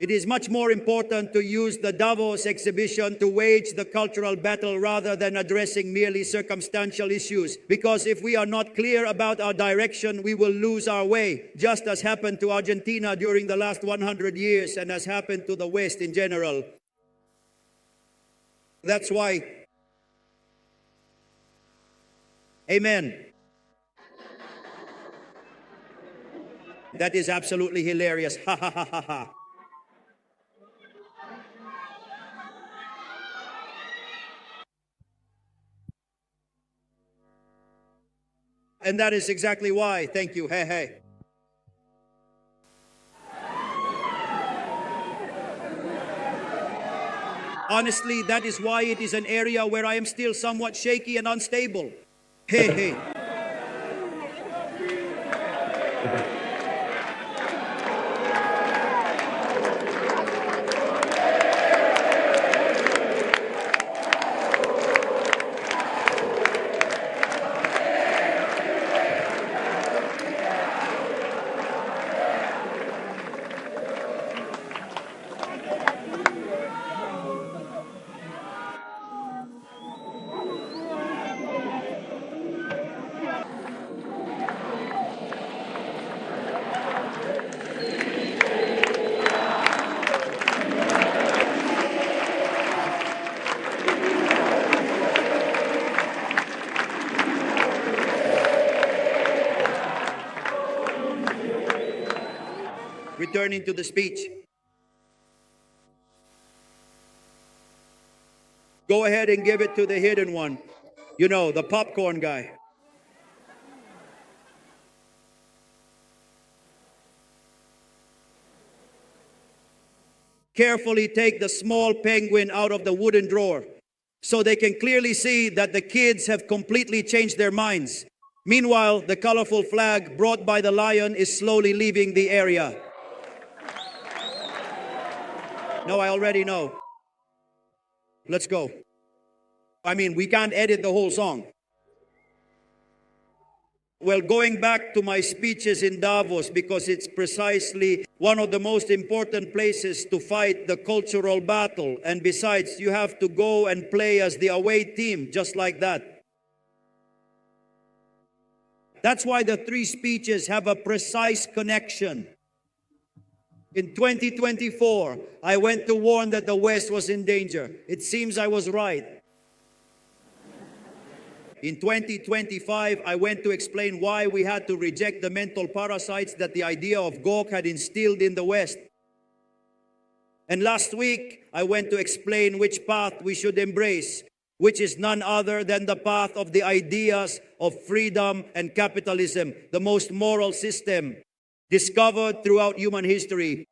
It is much more important to use the Davos exhibition to wage the cultural battle rather than addressing merely circumstantial issues. Because if we are not clear about our direction, we will lose our way, just as happened to Argentina during the last 100 years and has happened to the West in general. That's why. Amen. That is absolutely hilarious. Ha ha ha ha ha. And that is exactly why. Thank you. Hey, hey. Honestly, that is why it is an area where I am still somewhat shaky and unstable. Hey, hey. Returning to the speech. Go ahead and give it to the hidden one. You know, the popcorn guy. Carefully take the small penguin out of the wooden drawer so they can clearly see that the kids have completely changed their minds. Meanwhile, the colorful flag brought by the lion is slowly leaving the area. No, I already know. Let's go. I mean, we can't edit the whole song. Well, going back to my speeches in Davos, because it's precisely one of the most important places to fight the cultural battle. And besides, you have to go and play as the away team, just like that. That's why the three speeches have a precise connection. In 2024, I went to warn that the West was in danger. It seems I was right. In 2025, I went to explain why we had to reject the mental parasites that the idea of Gok had instilled in the West. And last week, I went to explain which path we should embrace, which is none other than the path of the ideas of freedom and capitalism, the most moral system discovered throughout human history.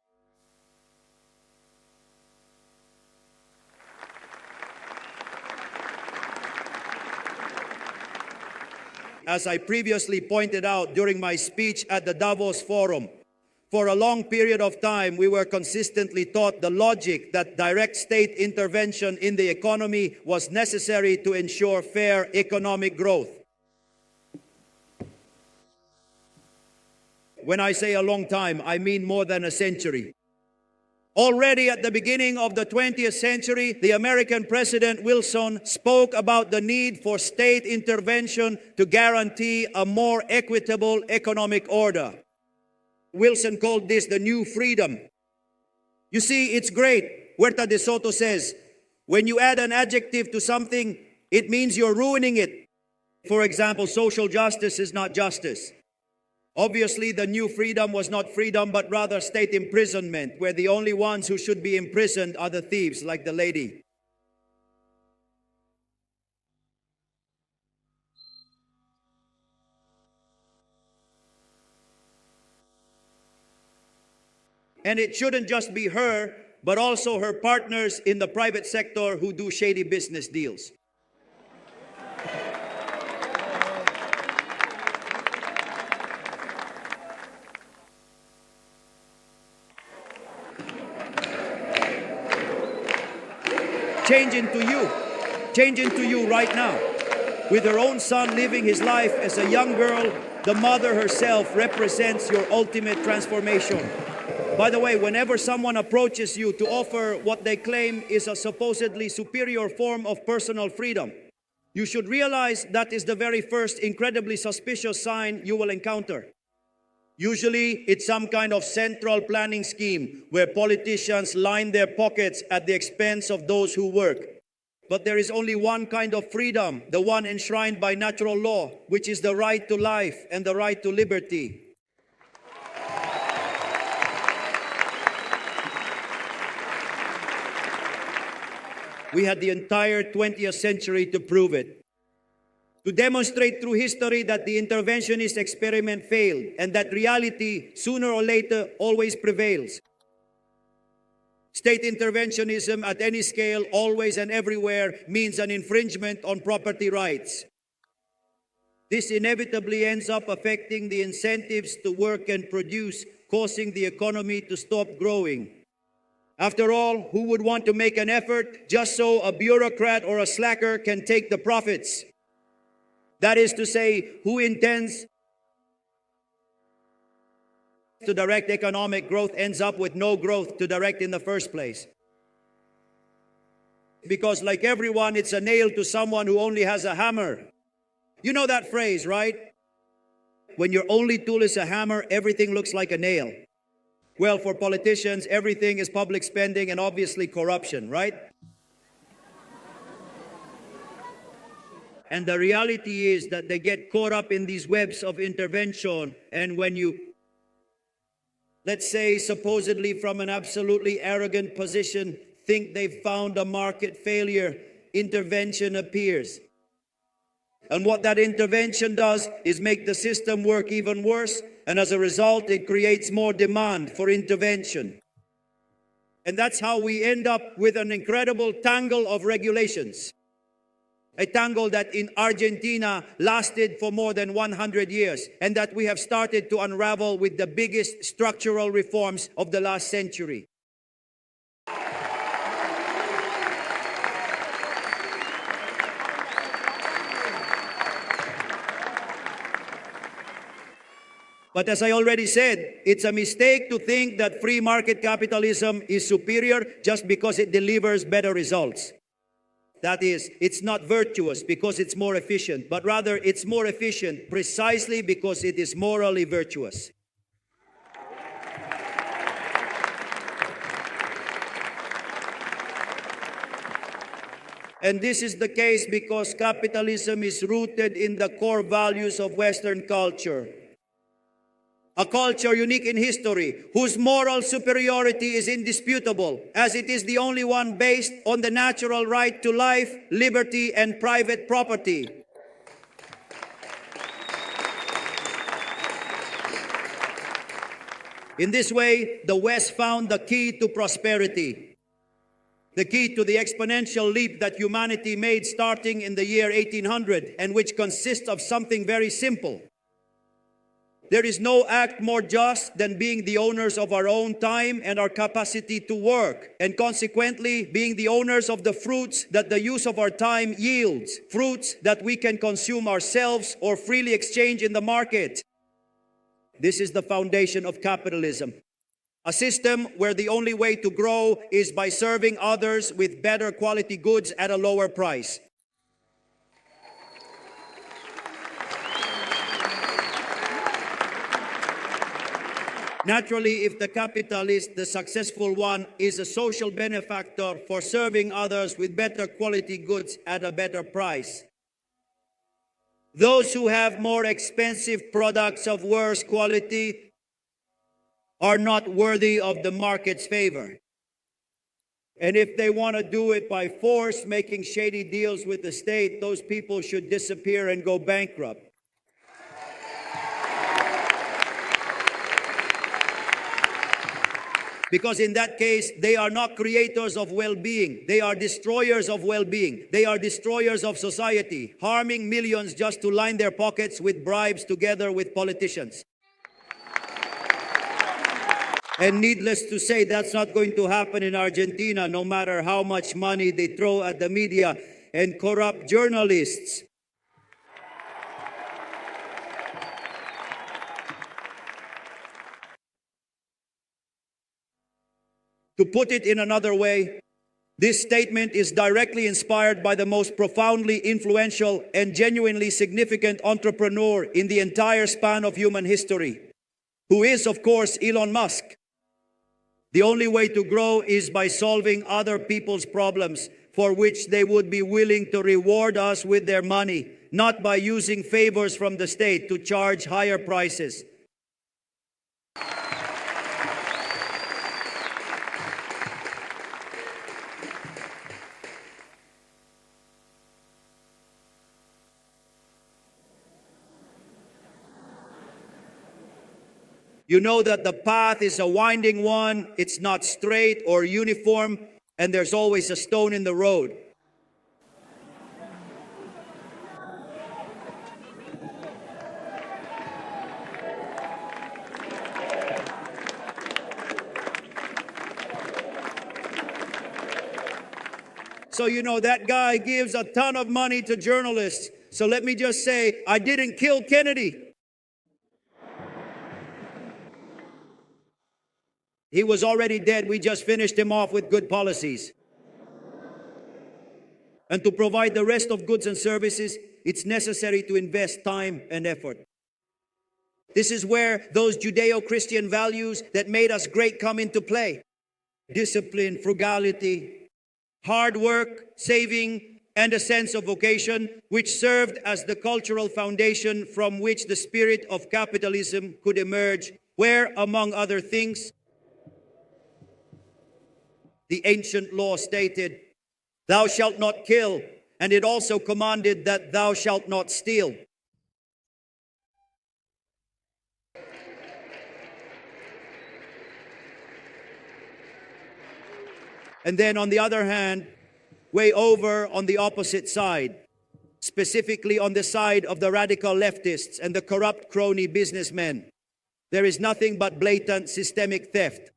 As I previously pointed out during my speech at the Davos Forum, for a long period of time, we were consistently taught the logic that direct state intervention in the economy was necessary to ensure fair economic growth. When I say a long time, I mean more than a century. Already at the beginning of the 20th century, the American President Wilson spoke about the need for state intervention to guarantee a more equitable economic order. Wilson called this the new freedom. You see, it's great. Huerta de Soto says, when you add an adjective to something, it means you're ruining it. For example, social justice is not justice. Obviously, the new freedom was not freedom, but rather state imprisonment, where the only ones who should be imprisoned are the thieves, like the lady. And it shouldn't just be her, but also her partners in the private sector who do shady business deals. Change into you right now. With her own son living his life as a young girl, the mother herself represents your ultimate transformation. By the way, whenever someone approaches you to offer what they claim is a supposedly superior form of personal freedom, you should realize that is the very first incredibly suspicious sign you will encounter. Usually, it's some kind of central planning scheme where politicians line their pockets at the expense of those who work. But there is only one kind of freedom, the one enshrined by natural law, which is the right to life and the right to liberty. We had the entire 20th century to prove it. To demonstrate through history that the interventionist experiment failed and that reality, sooner or later, always prevails. State interventionism at any scale, always and everywhere, means an infringement on property rights. This inevitably ends up affecting the incentives to work and produce, causing the economy to stop growing. After all, who would want to make an effort just so a bureaucrat or a slacker can take the profits? That is to say, who intends to direct economic growth ends up with no growth to direct in the first place. Because like everyone, it's a nail to someone who only has a hammer. You know that phrase, right? When your only tool is a hammer, everything looks like a nail. Well, for politicians, everything is public spending and obviously corruption, right? And the reality is that they get caught up in these webs of intervention. And when you, let's say, supposedly from an absolutely arrogant position, think they've found a market failure, intervention appears. And what that intervention does is make the system work even worse. And as a result, it creates more demand for intervention. And that's how we end up with an incredible tangle of regulations. A tangle that in Argentina lasted for more than 100 years and that we have started to unravel with the biggest structural reforms of the last century. But as I already said, it's a mistake to think that free market capitalism is superior just because it delivers better results. That is, it's not virtuous because it's more efficient, but rather it's more efficient precisely because it is morally virtuous. And this is the case because capitalism is rooted in the core values of Western culture. A culture unique in history, whose moral superiority is indisputable, as it is the only one based on the natural right to life, liberty, and private property. In this way, the West found the key to prosperity, the key to the exponential leap that humanity made starting in the year 1800, and which consists of something very simple. There is no act more just than being the owners of our own time and our capacity to work, and consequently being the owners of the fruits that the use of our time yields, fruits that we can consume ourselves or freely exchange in the market. This is the foundation of capitalism. A system where the only way to grow is by serving others with better quality goods at a lower price. Naturally, if the capitalist, the successful one, is a social benefactor for serving others with better quality goods at a better price, those who have more expensive products of worse quality are not worthy of the market's favor. And if they want to do it by force, making shady deals with the state, those people should disappear and go bankrupt. Because in that case, they are not creators of well-being. They are destroyers of well-being. They are destroyers of society, harming millions just to line their pockets with bribes together with politicians. And needless to say, that's not going to happen in Argentina, no matter how much money they throw at the media and corrupt journalists. To put it in another way, this statement is directly inspired by the most profoundly influential and genuinely significant entrepreneur in the entire span of human history, who is, of course, Elon Musk. The only way to grow is by solving other people's problems, for which they would be willing to reward us with their money, not by using favors from the state to charge higher prices. You know that the path is a winding one, it's not straight or uniform, and there's always a stone in the road. So, you know, that guy gives a ton of money to journalists. So let me just say, I didn't kill Kennedy. He was already dead. We just finished him off with good policies. And to provide the rest of goods and services, it's necessary to invest time and effort. This is where those Judeo-Christian values that made us great come into play. Discipline, frugality, hard work, saving, and a sense of vocation, which served as the cultural foundation from which the spirit of capitalism could emerge, where, among other things, the ancient law stated, "Thou shalt not kill," and it also commanded that thou shalt not steal. And then on the other hand, way over on the opposite side, specifically on the side of the radical leftists and the corrupt crony businessmen, there is nothing but blatant systemic theft.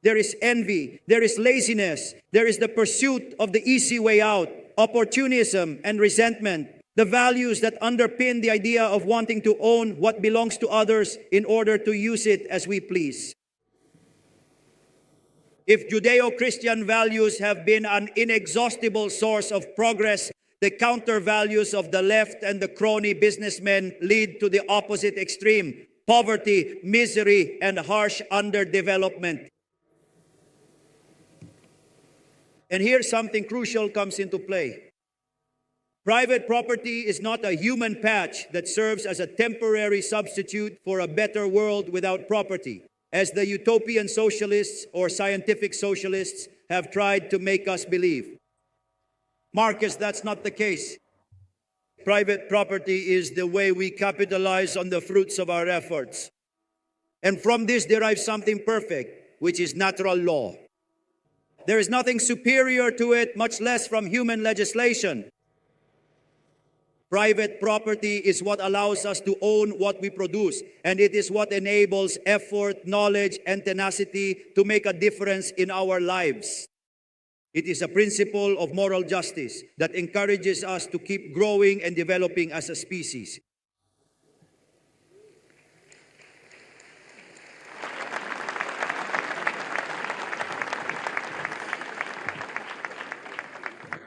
There is envy, there is laziness, there is the pursuit of the easy way out, opportunism and resentment, the values that underpin the idea of wanting to own what belongs to others in order to use it as we please. If Judeo-Christian values have been an inexhaustible source of progress, the counter values of the left and the crony businessmen lead to the opposite extreme: poverty, misery, and harsh underdevelopment. And here something crucial comes into play. Private property is not a human patch that serves as a temporary substitute for a better world without property, as the utopian socialists or scientific socialists have tried to make us believe. Marcus, that's not the case. Private property is the way we capitalize on the fruits of our efforts. And from this derives something perfect, which is natural law. There is nothing superior to it, much less from human legislation. Private property is what allows us to own what we produce, and it is what enables effort, knowledge, and tenacity to make a difference in our lives. It is a principle of moral justice that encourages us to keep growing and developing as a species.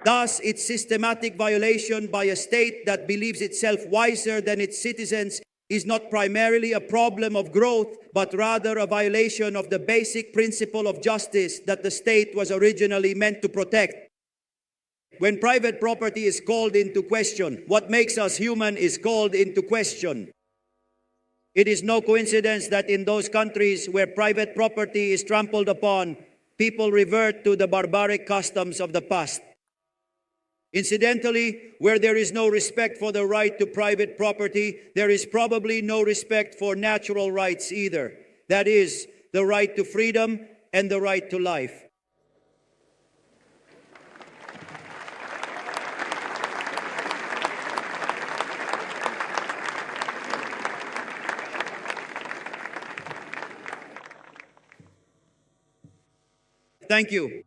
Thus, its systematic violation by a state that believes itself wiser than its citizens is not primarily a problem of growth, but rather a violation of the basic principle of justice that the state was originally meant to protect. When private property is called into question, what makes us human is called into question. It is no coincidence that in those countries where private property is trampled upon, people revert to the barbaric customs of the past. Incidentally, where there is no respect for the right to private property, there is probably no respect for natural rights either. That is, the right to freedom and the right to life. Thank you.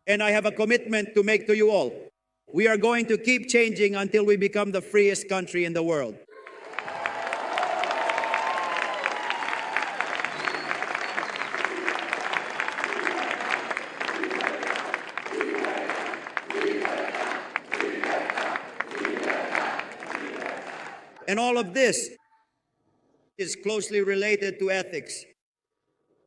And I have a commitment to make to you all. We are going to keep changing until we become the freest country in the world. And all of this is closely related to ethics.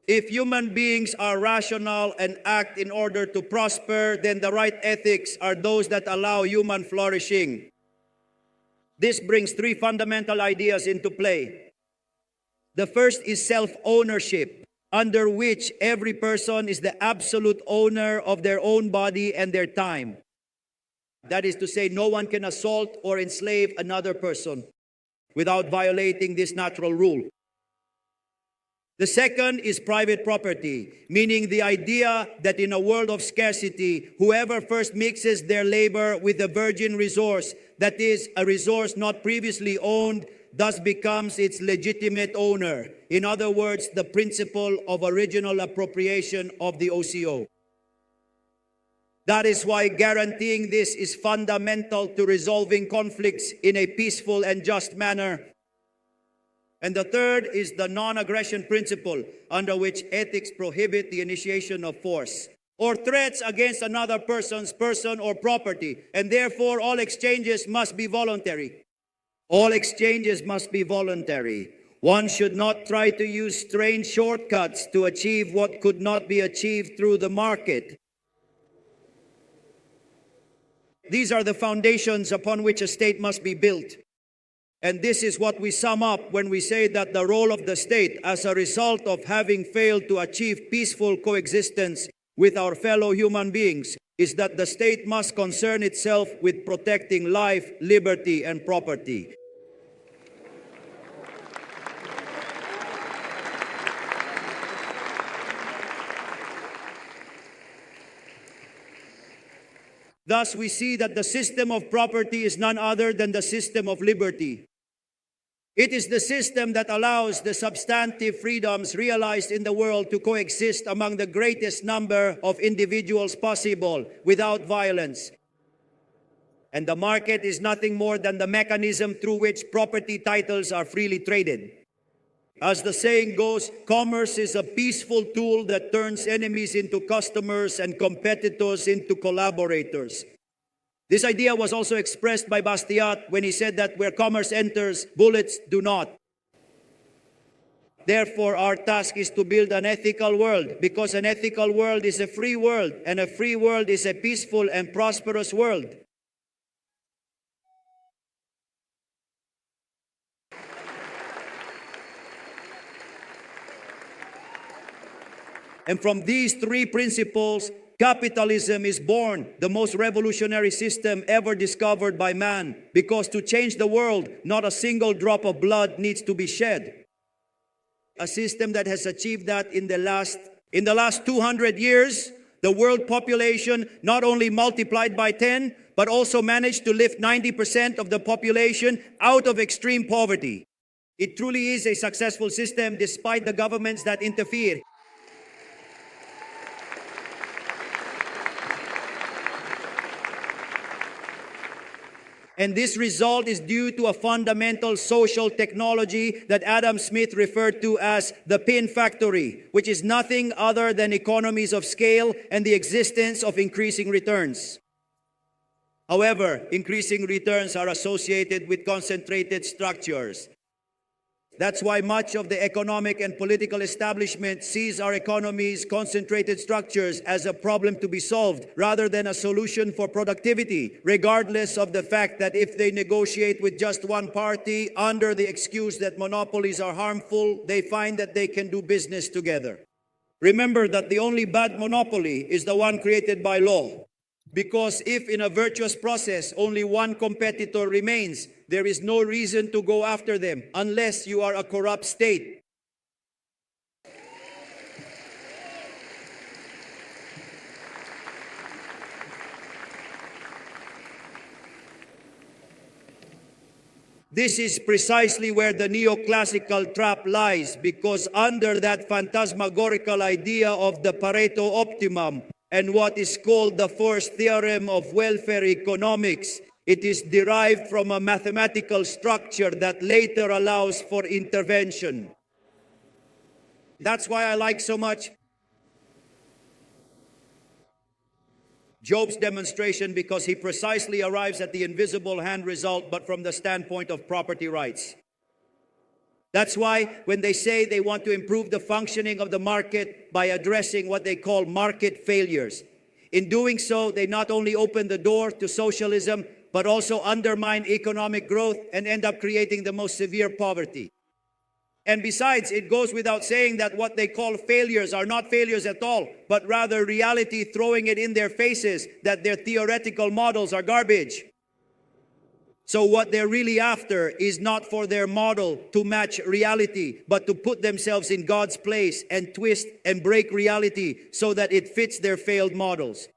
If human beings are rational and act in order to prosper, then the right ethics are those that allow human flourishing. This brings three fundamental ideas into play. The first is self-ownership, under which every person is the absolute owner of their own body and their time. That is to say, no one can assault or enslave another person without violating this natural rule. The second is private property, meaning the idea that in a world of scarcity, whoever first mixes their labor with a virgin resource, that is, a resource not previously owned, thus becomes its legitimate owner. In other words, the principle of original appropriation of the OCO. That is why guaranteeing this is fundamental to resolving conflicts in a peaceful and just manner. And the third is the non-aggression principle, under which ethics prohibit the initiation of force or threats against another person's person or property, and therefore all exchanges must be voluntary. All exchanges must be voluntary. One should not try to use strange shortcuts to achieve what could not be achieved through the market. These are the foundations upon which a state must be built. And this is what we sum up when we say that the role of the state, as a result of having failed to achieve peaceful coexistence with our fellow human beings, is that the state must concern itself with protecting life, liberty, and property. Thus, we see that the system of property is none other than the system of liberty. It is the system that allows the substantive freedoms realized in the world to coexist among the greatest number of individuals possible without violence. And the market is nothing more than the mechanism through which property titles are freely traded. As the saying goes, commerce is a peaceful tool that turns enemies into customers and competitors into collaborators. This idea was also expressed by Bastiat when he said that where commerce enters, bullets do not. Therefore, our task is to build an ethical world, because an ethical world is a free world, and a free world is a peaceful and prosperous world. And from these three principles, capitalism is born, the most revolutionary system ever discovered by man, because to change the world, not a single drop of blood needs to be shed. A system that has achieved that in the last 200 years, the world population not only multiplied by 10, but also managed to lift 90% of the population out of extreme poverty. It truly is a successful system despite the governments that interfere. And this result is due to a fundamental social technology that Adam Smith referred to as the pin factory, which is nothing other than economies of scale and the existence of increasing returns. However, increasing returns are associated with concentrated structures. That's why much of the economic and political establishment sees our economy's concentrated structures as a problem to be solved rather than a solution for productivity, regardless of the fact that if they negotiate with just one party under the excuse that monopolies are harmful, they find that they can do business together. Remember that the only bad monopoly is the one created by law. Because if in a virtuous process only one competitor remains, there is no reason to go after them unless you are a corrupt state. This is precisely where the neoclassical trap lies, because under that phantasmagorical idea of the Pareto optimum, and what is called the fourth theorem of welfare economics, it is derived from a mathematical structure that later allows for intervention. That's why I like so much Job's demonstration because he precisely arrives at the invisible hand result, but from the standpoint of property rights. That's why when they say they want to improve the functioning of the market by addressing what they call market failures, in doing so, they not only open the door to socialism, but also undermine economic growth and end up creating the most severe poverty. And besides, it goes without saying that what they call failures are not failures at all, but rather reality throwing it in their faces that their theoretical models are garbage. So what they're really after is not for their model to match reality, but to put themselves in God's place and twist and break reality so that it fits their failed models.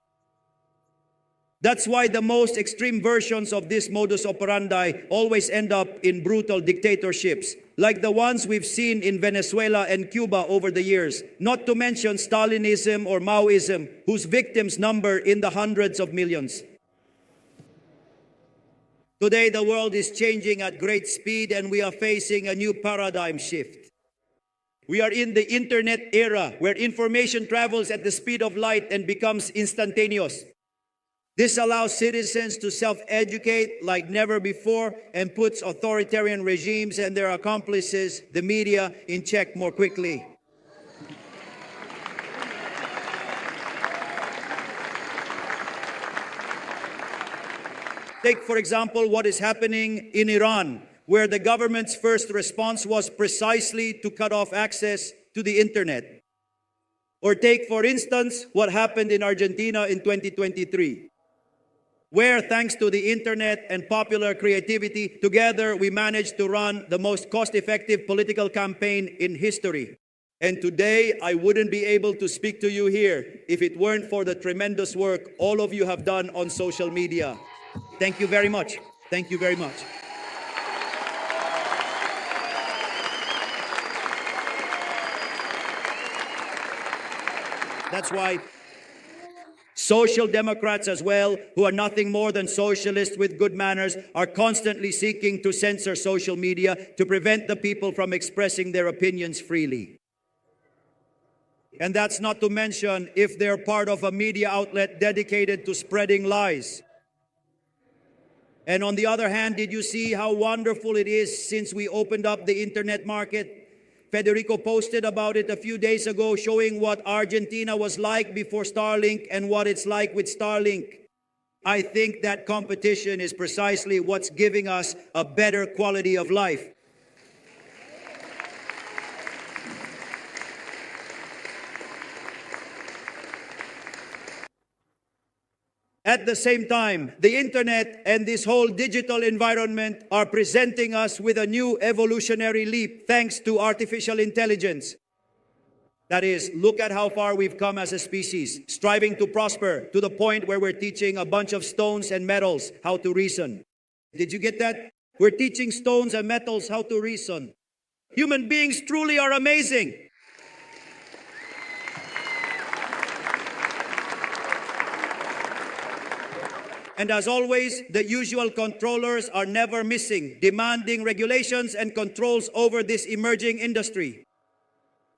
That's why the most extreme versions of this modus operandi always end up in brutal dictatorships, like the ones we've seen in Venezuela and Cuba over the years, not to mention Stalinism or Maoism, whose victims number in the hundreds of millions. Today, the world is changing at great speed and we are facing a new paradigm shift. We are in the internet era where information travels at the speed of light and becomes instantaneous. This allows citizens to self-educate like never before and puts authoritarian regimes and their accomplices, the media, in check more quickly. Take, for example, what is happening in Iran, where the government's first response was precisely to cut off access to the internet. Or take, for instance, what happened in Argentina in 2023. Where, thanks to the internet and popular creativity, together we managed to run the most cost-effective political campaign in history. And today, I wouldn't be able to speak to you here if it weren't for the tremendous work all of you have done on social media. Thank you very much. Thank you very much. That's why social democrats as well, who are nothing more than socialists with good manners, are constantly seeking to censor social media to prevent the people from expressing their opinions freely. And that's not to mention if they're part of a media outlet dedicated to spreading lies. And on the other hand, did you see how wonderful it is since we opened up the internet market? Federico posted about it a few days ago, showing what Argentina was like before Starlink and what it's like with Starlink. I think that competition is precisely what's giving us a better quality of life. At the same time, the internet and this whole digital environment are presenting us with a new evolutionary leap thanks to artificial intelligence. That is, look at how far we've come as a species, striving to prosper to the point where we're teaching a bunch of stones and metals how to reason. Did you get that? We're teaching stones and metals how to reason. Human beings truly are amazing. And as always, the usual controllers are never missing, demanding regulations and controls over this emerging industry.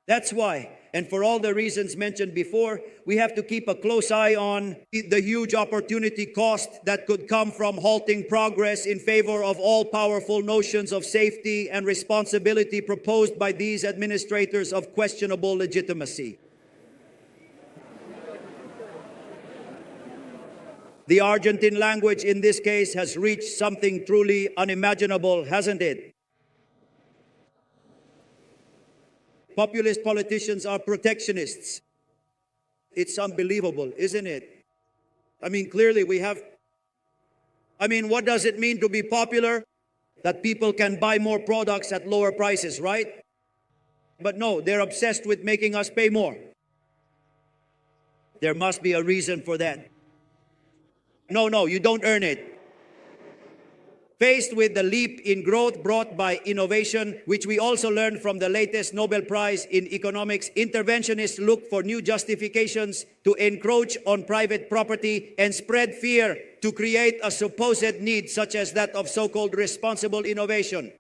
That's why, and for all the reasons mentioned before, we have to keep a close eye on the huge opportunity cost that could come from halting progress in favor of all-powerful notions of safety and responsibility proposed by these administrators of questionable legitimacy. The Argentine language in this case has reached something truly unimaginable, hasn't it? Populist politicians are protectionists. It's unbelievable, isn't it? I mean, clearly we have... what does it mean to be popular? That people can buy more products at lower prices, right? But no, they're obsessed with making us pay more. There must be a reason for that. No, you don't earn it. Faced with the leap in growth brought by innovation, which we also learned from the latest Nobel Prize in Economics, interventionists look for new justifications to encroach on private property and spread fear to create a supposed need such as that of so-called responsible innovation.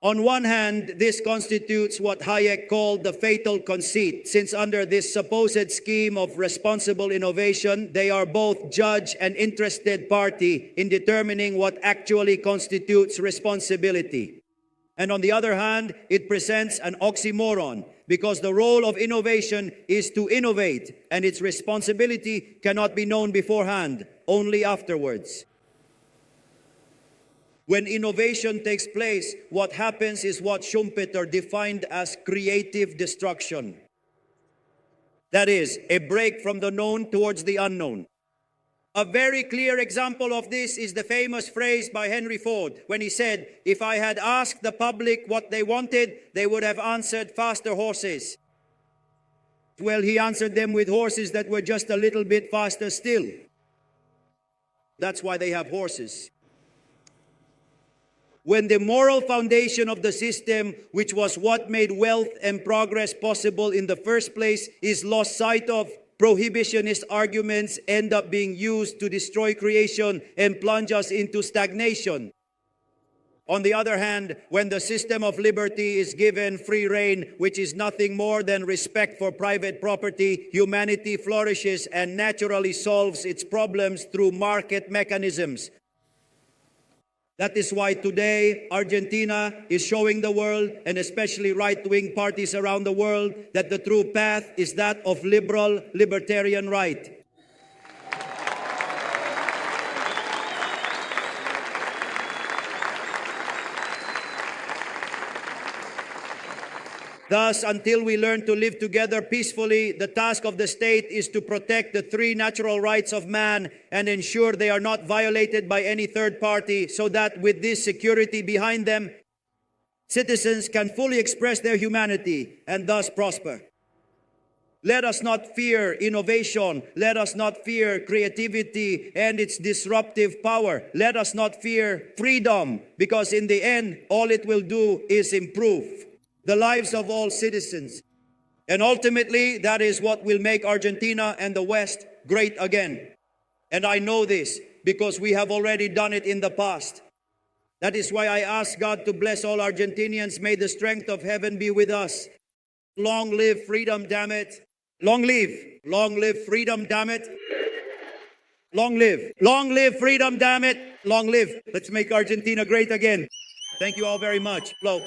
On one hand, this constitutes what Hayek called the fatal conceit, since under this supposed scheme of responsible innovation, they are both judge and interested party in determining what actually constitutes responsibility. And on the other hand, it presents an oxymoron, because the role of innovation is to innovate, and its responsibility cannot be known beforehand, only afterwards. When innovation takes place, what happens is what Schumpeter defined as creative destruction. That is, a break from the known towards the unknown. A very clear example of this is the famous phrase by Henry Ford when he said, "If I had asked the public what they wanted, they would have answered faster horses." Well, he answered them with horses that were just a little bit faster still. That's why they have horses. When the moral foundation of the system, which was what made wealth and progress possible in the first place, is lost sight of, prohibitionist arguments end up being used to destroy creation and plunge us into stagnation. On the other hand, when the system of liberty is given free rein, which is nothing more than respect for private property, humanity flourishes and naturally solves its problems through market mechanisms. That is why today Argentina is showing the world, and especially right-wing parties around the world, that the true path is that of liberal, libertarian right. Thus, until we learn to live together peacefully, the task of the state is to protect the three natural rights of man and ensure they are not violated by any third party, so that with this security behind them, citizens can fully express their humanity and thus prosper. Let us not fear innovation. Let us not fear creativity and its disruptive power. Let us not fear freedom, because in the end, all it will do is improve the lives of all citizens. And ultimately, that is what will make Argentina and the West great again. And I know this because we have already done it in the past. That is why I ask God to bless all Argentinians. May the strength of heaven be with us. Long live freedom, damn it. Long live freedom, damn it. Long live freedom, damn it. Long live. Let's make Argentina great again. Thank you all very much. Flo.